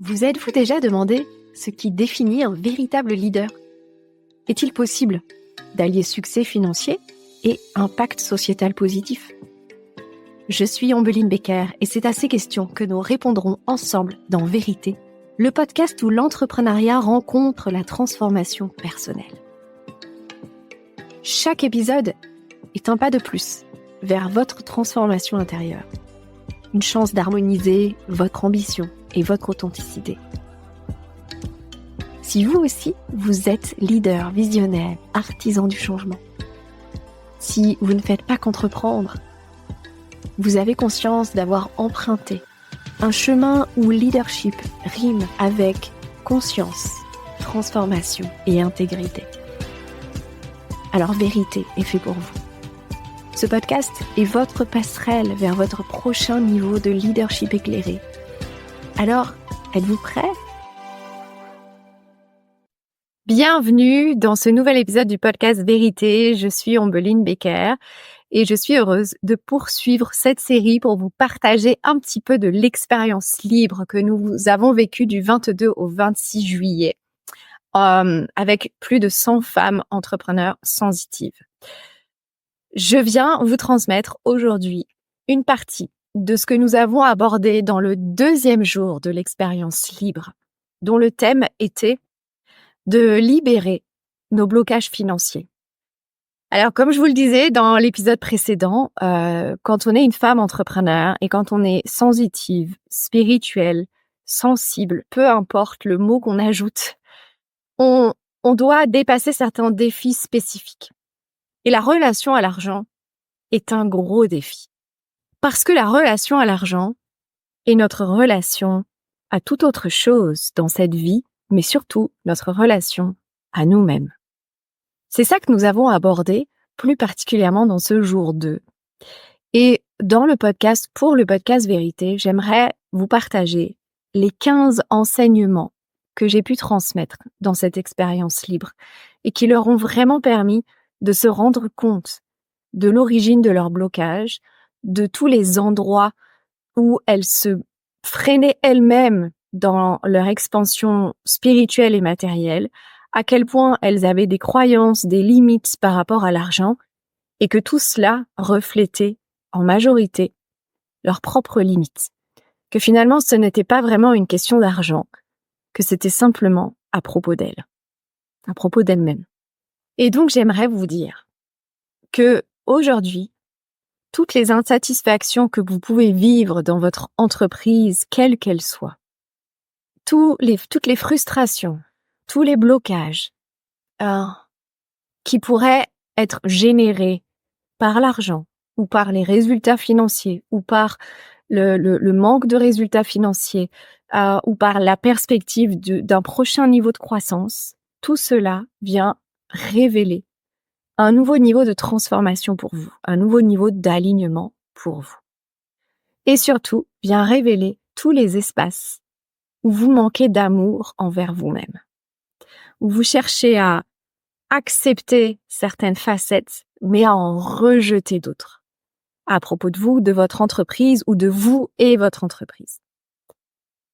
Vous êtes-vous déjà demandé ce qui définit un véritable leader ? Est-il possible d'allier succès financier et impact sociétal positif ? Je suis Ambeline Becker et c'est à ces questions que nous répondrons ensemble dans Vérité, le podcast où l'entrepreneuriat rencontre la transformation personnelle. Chaque épisode est un pas de plus vers votre transformation intérieure. Une chance d'harmoniser votre ambition et votre authenticité. Si vous aussi, vous êtes leader, visionnaire, artisan du changement, si vous ne faites pas qu'entreprendre, vous avez conscience d'avoir emprunté un chemin où leadership rime avec conscience, transformation et intégrité. Alors Vérité est fait pour vous. Ce podcast est votre passerelle vers votre prochain niveau de leadership éclairé. Alors, êtes-vous prêts ? Bienvenue dans ce nouvel épisode du podcast Vérité. Je suis Ambeline Becker et je suis heureuse de poursuivre cette série pour vous partager un petit peu de l'expérience libre que nous avons vécue du 22 au 26 juillet avec plus de 100 femmes entrepreneurs sensitives. Je viens vous transmettre aujourd'hui une partie de ce que nous avons abordé dans le deuxième jour de l'expérience libre, dont le thème était de libérer nos blocages financiers. Alors, comme je vous le disais dans l'épisode précédent, quand on est une femme entrepreneur et quand on est sensitive, spirituelle, sensible, peu importe le mot qu'on ajoute, on doit dépasser certains défis spécifiques. Et la relation à l'argent est un gros défi. Parce que la relation à l'argent est notre relation à toute autre chose dans cette vie, mais surtout notre relation à nous-mêmes. C'est ça que nous avons abordé plus particulièrement dans ce jour 2. Et dans le podcast, pour le podcast Vérité, j'aimerais vous partager les 15 enseignements que j'ai pu transmettre dans cette expérience libre et qui leur ont vraiment permis de se rendre compte de l'origine de leur blocage, de tous les endroits où elles se freinaient elles-mêmes dans leur expansion spirituelle et matérielle, à quel point elles avaient des croyances, des limites par rapport à l'argent, et que tout cela reflétait en majorité leurs propres limites. Que finalement, ce n'était pas vraiment une question d'argent, que c'était simplement à propos d'elles, à propos d'elles-mêmes. Et donc, j'aimerais vous dire que aujourd'hui, toutes les insatisfactions que vous pouvez vivre dans votre entreprise, quelle qu'elle soit, toutes les frustrations, tous les blocages qui pourraient être générés par l'argent ou par les résultats financiers ou par le manque de résultats financiers ou par la perspective d'un prochain niveau de croissance, tout cela vient révéler un nouveau niveau de transformation pour vous, un nouveau niveau d'alignement pour vous. Et surtout, vient révéler tous les espaces où vous manquez d'amour envers vous-même, où vous cherchez à accepter certaines facettes, mais à en rejeter d'autres, à propos de vous, de votre entreprise ou de vous et votre entreprise.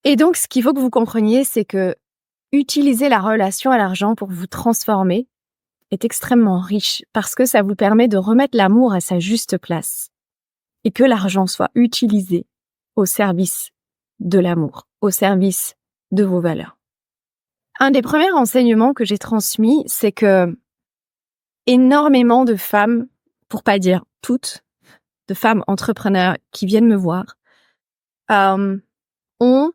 Et donc, ce qu'il faut que vous compreniez, c'est que utiliser la relation à l'argent pour vous transformer est extrêmement riche parce que ça vous permet de remettre l'amour à sa juste place et que l'argent soit utilisé au service de l'amour, au service de vos valeurs. Un des premiers enseignements que j'ai transmis, c'est que énormément de femmes, pour pas dire toutes, de femmes entrepreneurs qui viennent me voir, ont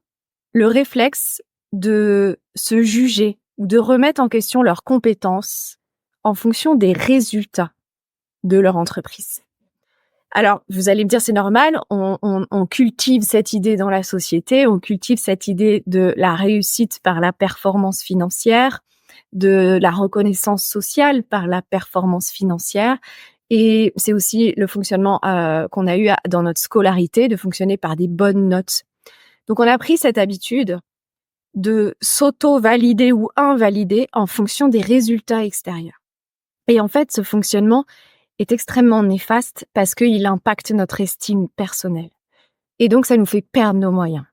le réflexe de se juger ou de remettre en question leurs compétences en fonction des résultats de leur entreprise. Alors, vous allez me dire, c'est normal, on cultive cette idée dans la société, on cultive cette idée de la réussite par la performance financière, de la reconnaissance sociale par la performance financière, et c'est aussi le fonctionnement qu'on a eu dans notre scolarité, de fonctionner par des bonnes notes. Donc, on a pris cette habitude de s'auto-valider ou invalider en fonction des résultats extérieurs. Et en fait, ce fonctionnement est extrêmement néfaste parce qu'il impacte notre estime personnelle. Et donc, ça nous fait perdre nos moyens.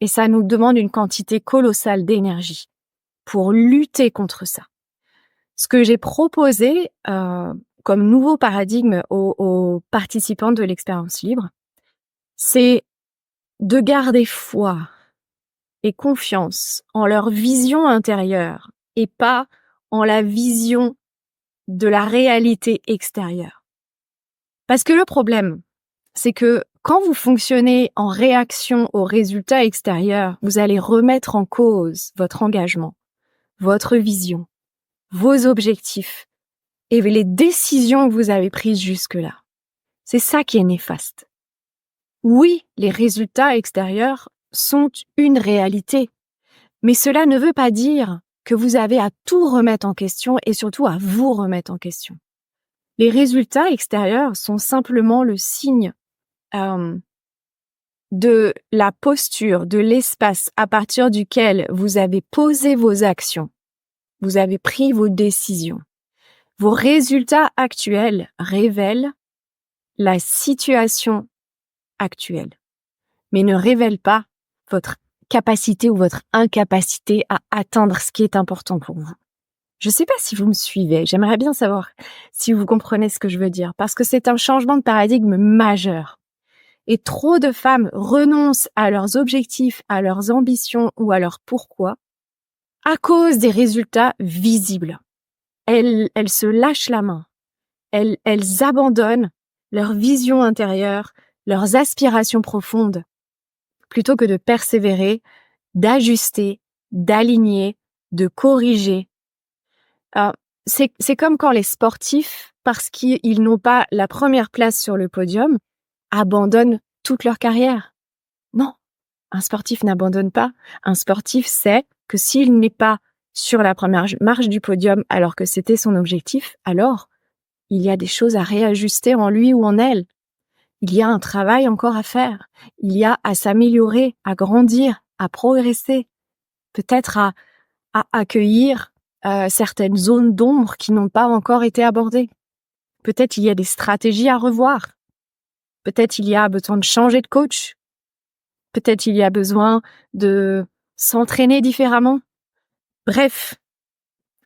Et ça nous demande une quantité colossale d'énergie pour lutter contre ça. Ce que j'ai proposé comme nouveau paradigme aux participants de l'expérience libre, c'est de garder foi et confiance en leur vision intérieure et pas en la vision de la réalité extérieure. Parce que le problème, c'est que quand vous fonctionnez en réaction aux résultats extérieurs, vous allez remettre en cause votre engagement, votre vision, vos objectifs et les décisions que vous avez prises jusque-là. C'est ça qui est néfaste. Oui, les résultats extérieurs sont une réalité, mais cela ne veut pas dire que vous avez à tout remettre en question et surtout à vous remettre en question. Les résultats extérieurs sont simplement le signe de la posture, de l'espace à partir duquel vous avez posé vos actions, vous avez pris vos décisions. Vos résultats actuels révèlent la situation actuelle, mais ne révèlent pas votre capacité ou votre incapacité à atteindre ce qui est important pour vous. Je ne sais pas si vous me suivez, j'aimerais bien savoir si vous comprenez ce que je veux dire, parce que c'est un changement de paradigme majeur. Et trop de femmes renoncent à leurs objectifs, à leurs ambitions ou à leur pourquoi à cause des résultats visibles. Elles se lâchent la main. Elles abandonnent leur vision intérieure, leurs aspirations profondes, plutôt que de persévérer, d'ajuster, d'aligner, de corriger. C'est comme quand les sportifs, parce qu'ils n'ont pas la première place sur le podium, abandonnent toute leur carrière. Non, un sportif n'abandonne pas. Un sportif sait que s'il n'est pas sur la première marche du podium alors que c'était son objectif, alors il y a des choses à réajuster en lui ou en elle. Il y a un travail encore à faire. Il y a à s'améliorer, à grandir, à progresser. Peut-être à accueillir certaines zones d'ombre qui n'ont pas encore été abordées. Peut-être il y a des stratégies à revoir. Peut-être il y a besoin de changer de coach. Peut-être il y a besoin de s'entraîner différemment. Bref,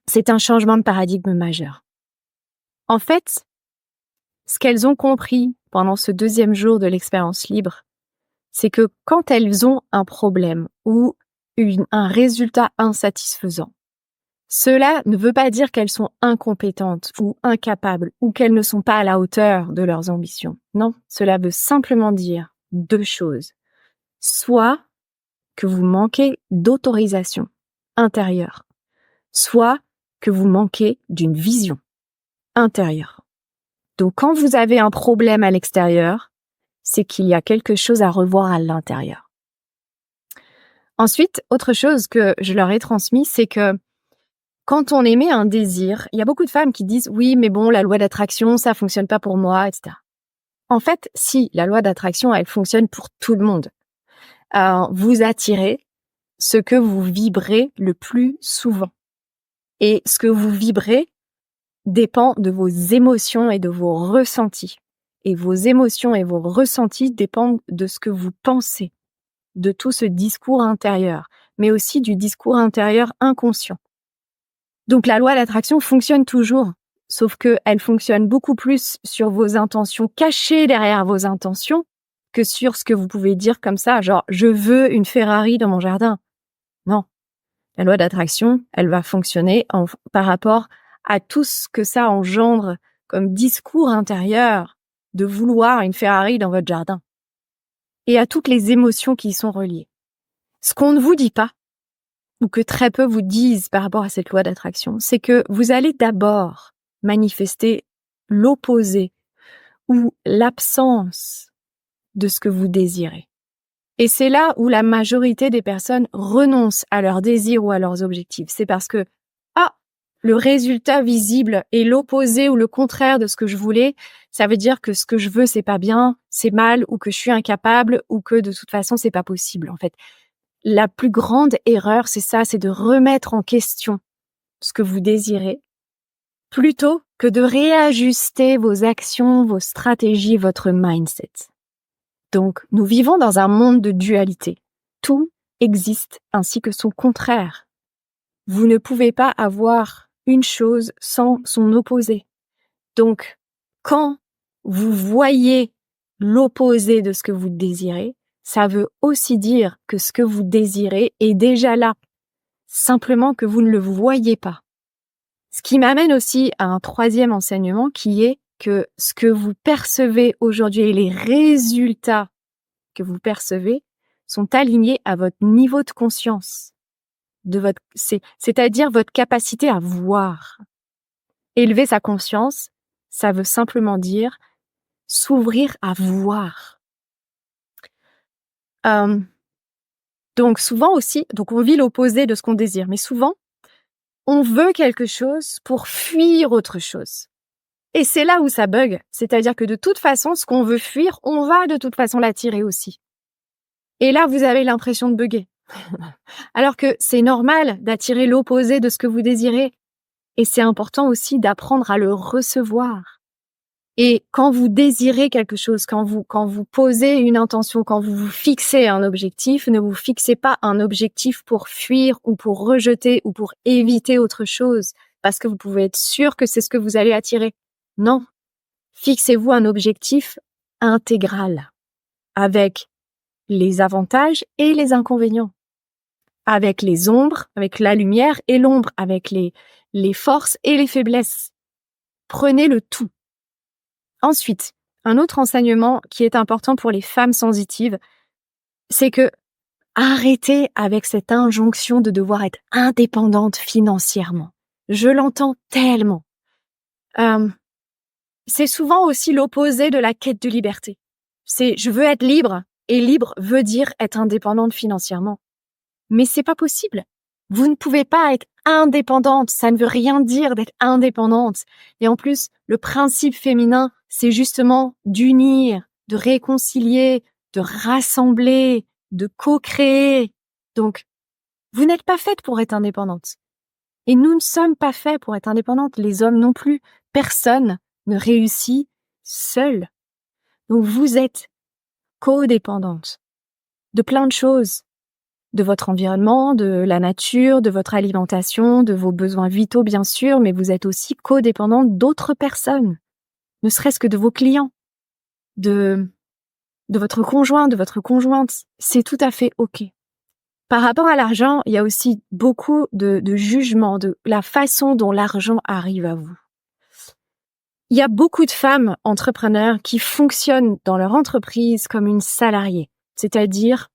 c'est un changement de paradigme majeur. En fait, ce qu'elles ont compris pendant ce 2e jour de l'expérience libre, c'est que quand elles ont un problème ou un résultat insatisfaisant, cela ne veut pas dire qu'elles sont incompétentes ou incapables ou qu'elles ne sont pas à la hauteur de leurs ambitions. Non, cela veut simplement dire 2 choses. Soit que vous manquez d'autorisation intérieure, soit que vous manquez d'une vision intérieure. Donc quand vous avez un problème à l'extérieur, c'est qu'il y a quelque chose à revoir à l'intérieur. Ensuite, autre chose que je leur ai transmis, c'est que quand on émet un désir, il y a beaucoup de femmes qui disent « oui, mais bon, la loi d'attraction, ça fonctionne pas pour moi, etc. » En fait, si, la loi d'attraction, elle fonctionne pour tout le monde. Vous attirez ce que vous vibrez le plus souvent. Et ce que vous vibrez dépend de vos émotions et de vos ressentis. Et vos émotions et vos ressentis dépendent de ce que vous pensez, de tout ce discours intérieur, mais aussi du discours intérieur inconscient. Donc la loi d'attraction fonctionne toujours, sauf qu'elle fonctionne beaucoup plus sur vos intentions cachées derrière vos intentions que sur ce que vous pouvez dire comme ça, genre « je veux une Ferrari dans mon jardin ». Non, la loi d'attraction, elle va fonctionner par rapport à tout ce que ça engendre comme discours intérieur de vouloir une Ferrari dans votre jardin et à toutes les émotions qui y sont reliées. Ce qu'on ne vous dit pas, ou que très peu vous disent par rapport à cette loi d'attraction, c'est que vous allez d'abord manifester l'opposé ou l'absence de ce que vous désirez. Et c'est là où la majorité des personnes renoncent à leurs désirs ou à leurs objectifs. C'est parce que, le résultat visible est l'opposé ou le contraire de ce que je voulais, ça veut dire que ce que je veux, c'est pas bien, c'est mal, ou que je suis incapable, ou que de toute façon, c'est pas possible, en fait. La plus grande erreur, c'est ça, c'est de remettre en question ce que vous désirez, plutôt que de réajuster vos actions, vos stratégies, votre mindset. Donc, nous vivons dans un monde de dualité. Tout existe ainsi que son contraire. Vous ne pouvez pas avoir une chose sans son opposé. Donc, quand vous voyez l'opposé de ce que vous désirez, ça veut aussi dire que ce que vous désirez est déjà là, simplement que vous ne le voyez pas. Ce qui m'amène aussi à un troisième enseignement qui est que ce que vous percevez aujourd'hui et les résultats que vous percevez sont alignés à votre niveau de conscience, c'est-à-dire votre capacité à voir. Élever sa conscience, ça veut simplement dire s'ouvrir à voir. Donc souvent aussi, donc on vit l'opposé de ce qu'on désire, mais souvent, on veut quelque chose pour fuir autre chose. Et c'est là où ça bug, c'est-à-dire que de toute façon, ce qu'on veut fuir, on va de toute façon l'attirer aussi. Et là, vous avez l'impression de bugger. Alors que c'est normal d'attirer l'opposé de ce que vous désirez. Et c'est important aussi d'apprendre à le recevoir. Et quand vous désirez quelque chose, quand vous posez une intention, quand vous vous fixez un objectif, ne vous fixez pas un objectif pour fuir ou pour rejeter ou pour éviter autre chose, parce que vous pouvez être sûr que c'est ce que vous allez attirer. Non. Fixez-vous un objectif intégral, avec les avantages et les inconvénients, avec les ombres, avec la lumière et l'ombre, avec les forces et les faiblesses. Prenez le tout. Ensuite, un autre enseignement qui est important pour les femmes sensitives, c'est que arrêtez avec cette injonction de devoir être indépendante financièrement. Je l'entends tellement. C'est souvent aussi l'opposé de la quête de liberté. C'est je veux être libre, et libre veut dire être indépendante financièrement. Mais c'est pas possible. Vous ne pouvez pas être indépendante. Ça ne veut rien dire d'être indépendante. Et en plus, le principe féminin, c'est justement d'unir, de réconcilier, de rassembler, de co-créer. Donc, vous n'êtes pas faite pour être indépendante. Et nous ne sommes pas faits pour être indépendantes. Les hommes non plus. Personne ne réussit seul. Donc, vous êtes codépendante de plein de choses. De votre environnement, de la nature, de votre alimentation, de vos besoins vitaux bien sûr, mais vous êtes aussi codépendante d'autres personnes, ne serait-ce que de vos clients, de votre conjoint, de votre conjointe. C'est tout à fait OK. Par rapport à l'argent, il y a aussi beaucoup de jugements, de la façon dont l'argent arrive à vous. Il y a beaucoup de femmes entrepreneurs qui fonctionnent dans leur entreprise comme une salariée, c'est-à-dire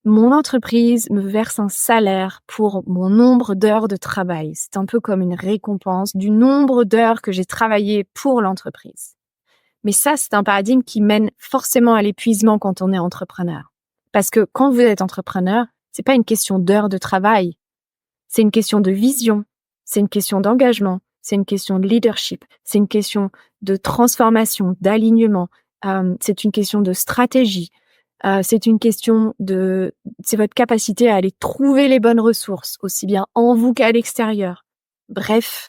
mon entreprise me verse un salaire pour mon nombre d'heures de travail. C'est un peu comme une récompense du nombre d'heures que j'ai travaillé pour l'entreprise. Mais ça, c'est un paradigme qui mène forcément à l'épuisement quand on est entrepreneur. Parce que quand vous êtes entrepreneur, c'est pas une question d'heures de travail. C'est une question de vision. C'est une question d'engagement. C'est une question de leadership. C'est une question de transformation, d'alignement. C'est une question de stratégie. C'est une question c'est votre capacité à aller trouver les bonnes ressources, aussi bien en vous qu'à l'extérieur. Bref,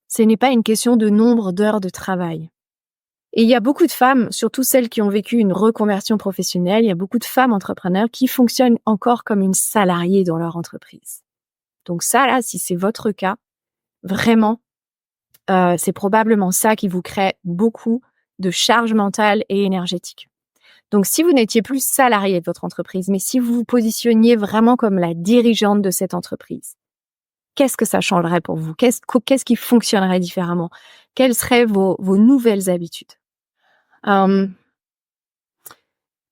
ce n'est pas une question de nombre d'heures de travail. Et il y a beaucoup de femmes, surtout celles qui ont vécu une reconversion professionnelle, il y a beaucoup de femmes entrepreneurs qui fonctionnent encore comme une salariée dans leur entreprise. Donc ça, là, si c'est votre cas, vraiment, c'est probablement ça qui vous crée beaucoup de charge mentale et énergétique. Donc, si vous n'étiez plus salarié de votre entreprise, mais si vous vous positionniez vraiment comme la dirigeante de cette entreprise, qu'est-ce que ça changerait pour vous? Qu'est-ce qui fonctionnerait différemment? Quelles seraient vos nouvelles habitudes?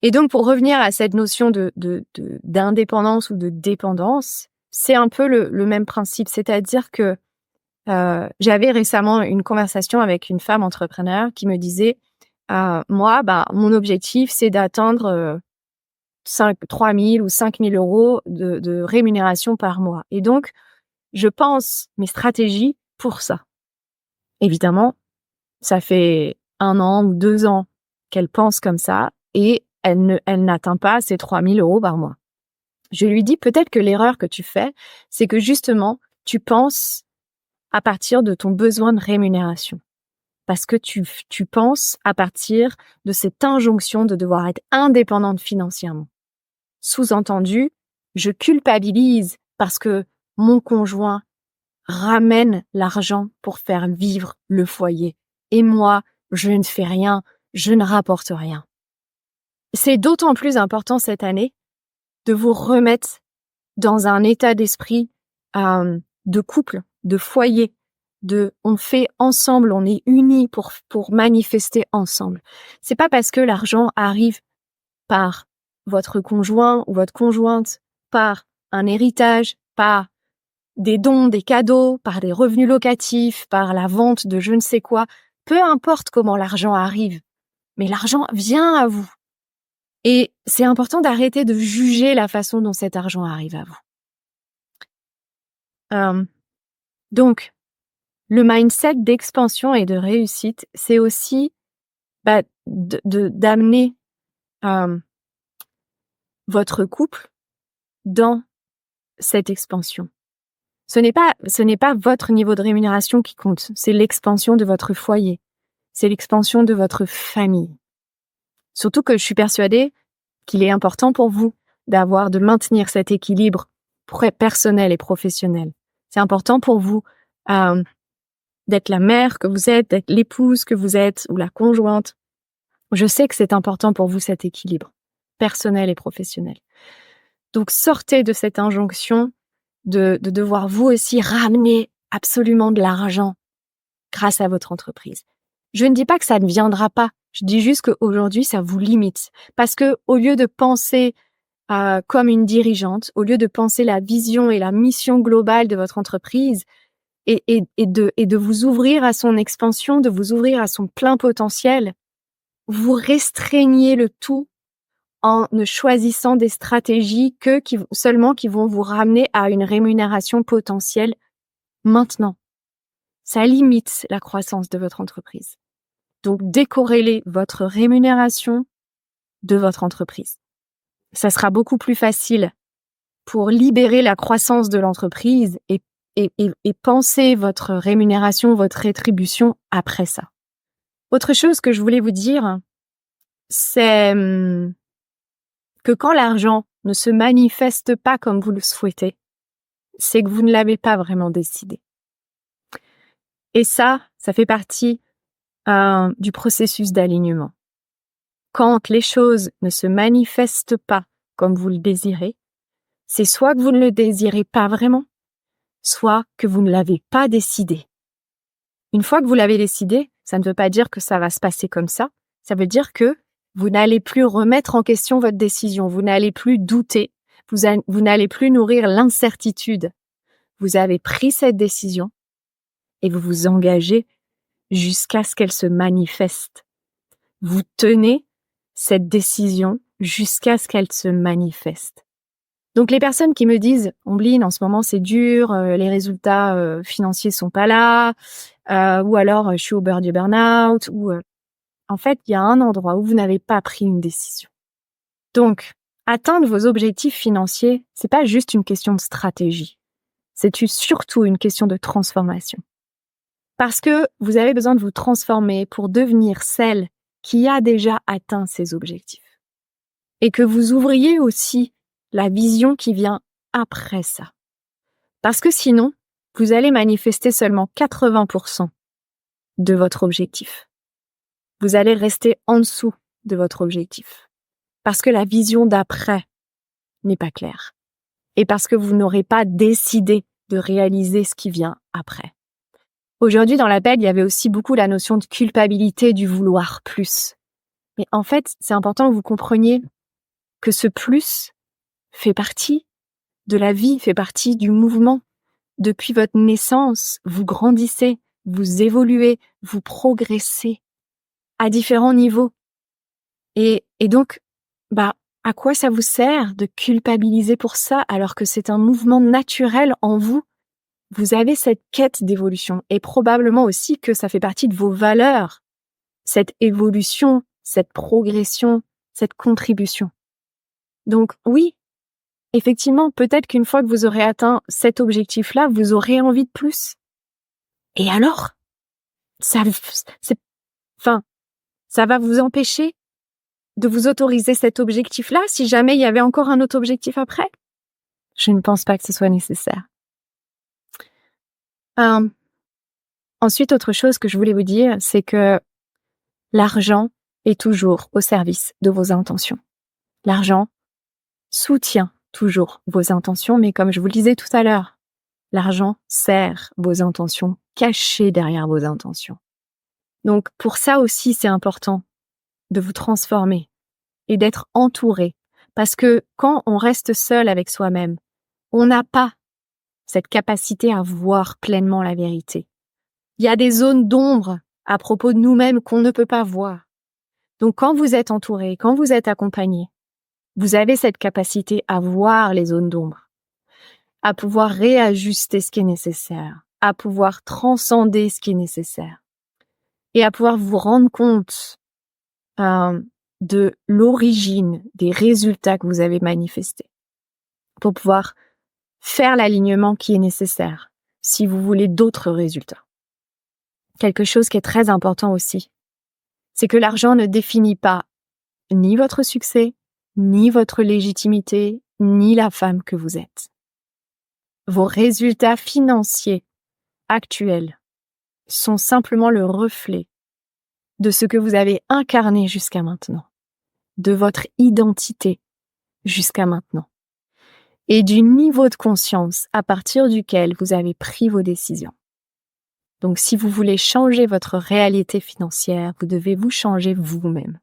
Et donc, pour revenir à cette notion d'indépendance ou de dépendance, c'est un peu le même principe. C'est-à-dire que j'avais récemment une conversation avec une femme entrepreneur qui me disait moi, mon objectif, c'est d'atteindre 3 000 ou 5 000 euros de rémunération par mois. Et donc, je pense mes stratégies pour ça. Évidemment, ça fait 1 an ou 2 ans qu'elle pense comme ça et elle n'atteint pas ces 3 000 euros par mois. Je lui dis peut-être que l'erreur que tu fais, c'est que justement, tu penses à partir de ton besoin de rémunération. Parce que tu penses à partir de cette injonction de devoir être indépendante financièrement. Sous-entendu, Je culpabilise parce que mon conjoint ramène l'argent pour faire vivre le foyer. Et moi, je ne fais rien, je ne rapporte rien. C'est d'autant plus important cette année de vous remettre dans un état d'esprit de couple, de foyer, on fait ensemble, on est unis pour manifester ensemble. C'est pas parce que l'argent arrive par votre conjoint ou votre conjointe, par un héritage, par des dons, des cadeaux, par des revenus locatifs, par la vente de je ne sais quoi, peu importe comment l'argent arrive, mais l'argent vient à vous. Et c'est important d'arrêter de juger la façon dont cet argent arrive à vous. Donc, le mindset d'expansion et de réussite, c'est aussi d'amener votre couple dans cette expansion. Ce n'est pas votre niveau de rémunération qui compte, c'est l'expansion de votre foyer, c'est l'expansion de votre famille. Surtout que je suis persuadée qu'il est important pour vous de maintenir cet équilibre personnel et professionnel. C'est important pour vous d'être la mère que vous êtes, d'être l'épouse que vous êtes ou la conjointe. Je sais que c'est important pour vous cet équilibre personnel et professionnel. Donc sortez de cette injonction de devoir vous aussi ramener absolument de l'argent grâce à votre entreprise. Je ne dis pas que ça ne viendra pas. Je dis juste qu'aujourd'hui, ça vous limite. Parce que au lieu de penser comme une dirigeante, au lieu de penser la vision et la mission globale de votre entreprise et de vous ouvrir à son expansion, de vous ouvrir à son plein potentiel, vous restreignez le tout en ne choisissant des stratégies qui vont vous ramener à une rémunération potentielle maintenant. Ça limite la croissance de votre entreprise. Donc, décorrélez votre rémunération de votre entreprise. Ça sera beaucoup plus facile pour libérer la croissance de l'entreprise et penser votre rémunération, votre rétribution après ça. Autre chose que je voulais vous dire, c'est que quand l'argent ne se manifeste pas comme vous le souhaitez, c'est que vous ne l'avez pas vraiment décidé. Et ça fait partie du processus d'alignement. Quand les choses ne se manifestent pas comme vous le désirez, c'est soit que vous ne le désirez pas vraiment, soit que vous ne l'avez pas décidé. Une fois que vous l'avez décidé, ça ne veut pas dire que ça va se passer comme ça. Ça veut dire que vous n'allez plus remettre en question votre décision, vous n'allez plus douter, vous n'allez plus nourrir l'incertitude. Vous avez pris cette décision et vous vous engagez jusqu'à ce qu'elle se manifeste. Vous tenez cette décision jusqu'à ce qu'elle se manifeste. Donc les personnes qui me disent « Omblin, en ce moment c'est dur, les résultats financiers sont pas là, ou alors je suis au bord du burn-out », en fait, il y a un endroit où vous n'avez pas pris une décision. Donc, atteindre vos objectifs financiers, c'est pas juste une question de stratégie. C'est surtout une question de transformation. Parce que vous avez besoin de vous transformer pour devenir celle qui a déjà atteint ses objectifs. Et que vous ouvriez aussi la vision qui vient après ça. Parce que sinon, vous allez manifester seulement 80% de votre objectif. Vous allez rester en dessous de votre objectif. Parce que la vision d'après n'est pas claire. Et parce que vous n'aurez pas décidé de réaliser ce qui vient après. Aujourd'hui, dans l'appel, il y avait aussi beaucoup la notion de culpabilité du vouloir plus. Mais en fait, c'est important que vous compreniez que ce plus fait partie de la vie, fait partie du mouvement. Depuis votre naissance, vous grandissez, vous évoluez, vous progressez à différents niveaux. Et donc, à quoi ça vous sert de culpabiliser pour ça alors que c'est un mouvement naturel en vous? Vous avez cette quête d'évolution et probablement aussi que ça fait partie de vos valeurs, cette évolution, cette progression, cette contribution. Donc oui, effectivement, peut-être qu'une fois que vous aurez atteint cet objectif-là, vous aurez envie de plus. Et alors, ça va vous empêcher de vous autoriser cet objectif-là si jamais il y avait encore un autre objectif après? Je ne pense pas que ce soit nécessaire. Ensuite, autre chose que je voulais vous dire, c'est que l'argent est toujours au service de vos intentions. L'argent soutient toujours vos intentions, mais comme je vous le disais tout à l'heure, l'argent sert vos intentions, cachées derrière vos intentions. Donc pour ça aussi, c'est important de vous transformer et d'être entouré. Parce que quand on reste seul avec soi-même, on n'a pas cette capacité à voir pleinement la vérité. Il y a des zones d'ombre à propos de nous-mêmes qu'on ne peut pas voir. Donc quand vous êtes entouré, quand vous êtes accompagné, vous avez cette capacité à voir les zones d'ombre, à pouvoir réajuster ce qui est nécessaire, à pouvoir transcender ce qui est nécessaire et à pouvoir vous rendre compte de l'origine des résultats que vous avez manifestés pour pouvoir faire l'alignement qui est nécessaire si vous voulez d'autres résultats. Quelque chose qui est très important aussi, c'est que l'argent ne définit pas ni votre succès, ni votre légitimité, ni la femme que vous êtes. Vos résultats financiers actuels sont simplement le reflet de ce que vous avez incarné jusqu'à maintenant, de votre identité jusqu'à maintenant, et du niveau de conscience à partir duquel vous avez pris vos décisions. Donc, si vous voulez changer votre réalité financière, vous devez vous changer vous-même.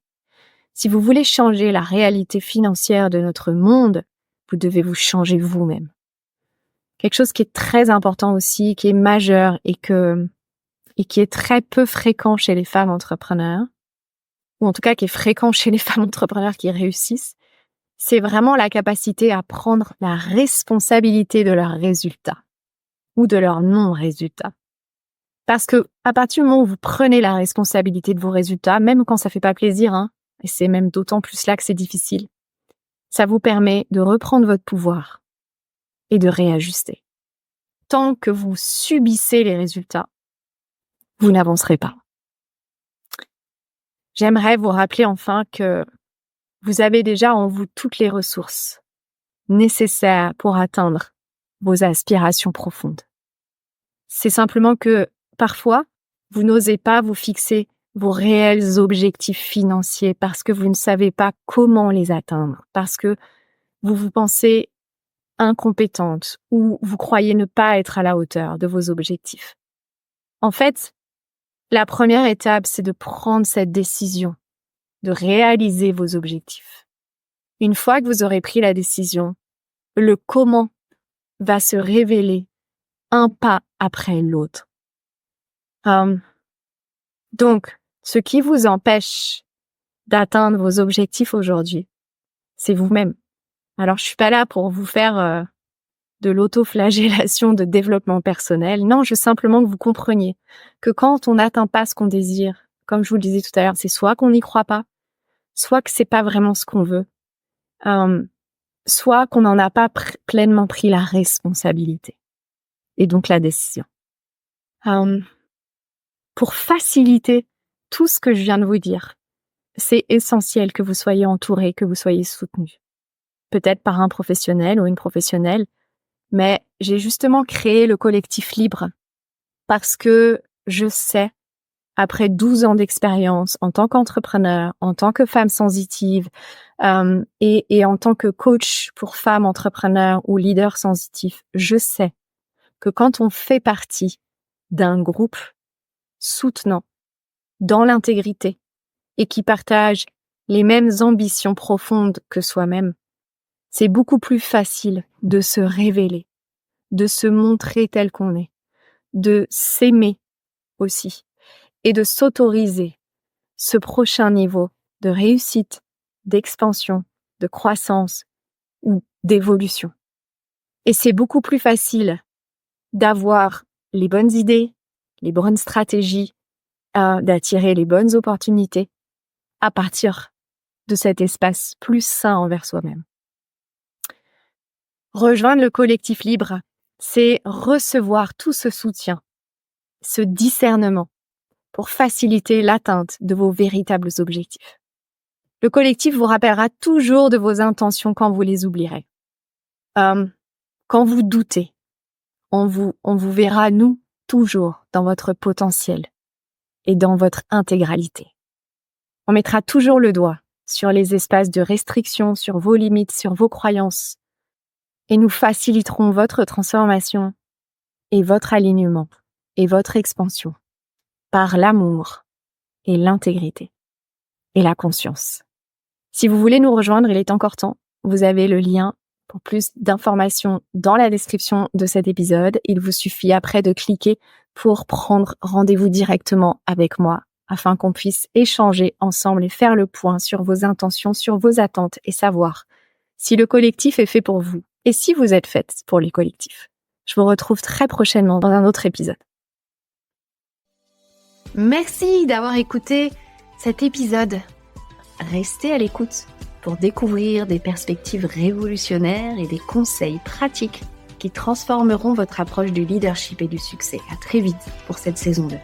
Si vous voulez changer la réalité financière de notre monde, vous devez vous changer vous-même. Quelque chose qui est très important aussi, qui est majeur et qui est très peu fréquent chez les femmes entrepreneurs, ou en tout cas qui est fréquent chez les femmes entrepreneurs qui réussissent, c'est vraiment la capacité à prendre la responsabilité de leurs résultats ou de leurs non-résultats. Parce que à partir du moment où vous prenez la responsabilité de vos résultats, même quand ça fait pas plaisir, et c'est même d'autant plus là que c'est difficile, ça vous permet de reprendre votre pouvoir et de réajuster. Tant que vous subissez les résultats, vous n'avancerez pas. J'aimerais vous rappeler enfin que vous avez déjà en vous toutes les ressources nécessaires pour atteindre vos aspirations profondes. C'est simplement que parfois, vous n'osez pas vous fixer vos réels objectifs financiers parce que vous ne savez pas comment les atteindre, parce que vous vous pensez incompétente ou vous croyez ne pas être à la hauteur de vos objectifs. En fait, la première étape, c'est de prendre cette décision, de réaliser vos objectifs. Une fois que vous aurez pris la décision, le comment va se révéler un pas après l'autre. Donc, ce qui vous empêche d'atteindre vos objectifs aujourd'hui, c'est vous-même. Alors, je suis pas là pour vous faire de l'autoflagellation de développement personnel. Non, je veux simplement que vous compreniez que quand on n'atteint pas ce qu'on désire, comme je vous le disais tout à l'heure, c'est soit qu'on n'y croit pas, soit que c'est pas vraiment ce qu'on veut, soit qu'on n'en a pas pleinement pris la responsabilité et donc la décision. Pour faciliter tout ce que je viens de vous dire, c'est essentiel que vous soyez entouré, que vous soyez soutenu. Peut-être par un professionnel ou une professionnelle, mais j'ai justement créé le collectif Libre parce que je sais, après 12 ans d'expérience en tant qu'entrepreneur, en tant que femme sensitive et en tant que coach pour femmes entrepreneurs ou leaders sensitifs, je sais que quand on fait partie d'un groupe soutenant, dans l'intégrité, et qui partage les mêmes ambitions profondes que soi-même, c'est beaucoup plus facile de se révéler, de se montrer tel qu'on est, de s'aimer aussi, et de s'autoriser ce prochain niveau de réussite, d'expansion, de croissance ou d'évolution. Et c'est beaucoup plus facile d'avoir les bonnes idées, les bonnes stratégies, d'attirer les bonnes opportunités à partir de cet espace plus sain envers soi-même. Rejoindre le collectif Libre, c'est recevoir tout ce soutien, ce discernement pour faciliter l'atteinte de vos véritables objectifs. Le collectif vous rappellera toujours de vos intentions quand vous les oublierez. Quand vous doutez, on vous verra, nous, toujours dans votre potentiel et dans votre intégralité. On mettra toujours le doigt sur les espaces de restriction, sur vos limites, sur vos croyances, et nous faciliterons votre transformation et votre alignement et votre expansion par l'amour et l'intégrité et la conscience. Si vous voulez nous rejoindre, il est encore temps. Vous avez le lien pour plus d'informations dans la description de cet épisode. Il vous suffit après de cliquer pour prendre rendez-vous directement avec moi afin qu'on puisse échanger ensemble et faire le point sur vos intentions, sur vos attentes et savoir si le collectif est fait pour vous et si vous êtes faite pour les collectifs. Je vous retrouve très prochainement dans un autre épisode. Merci d'avoir écouté cet épisode. Restez à l'écoute pour découvrir des perspectives révolutionnaires et des conseils pratiques qui transformeront votre approche du leadership et du succès. À très vite pour cette saison 2.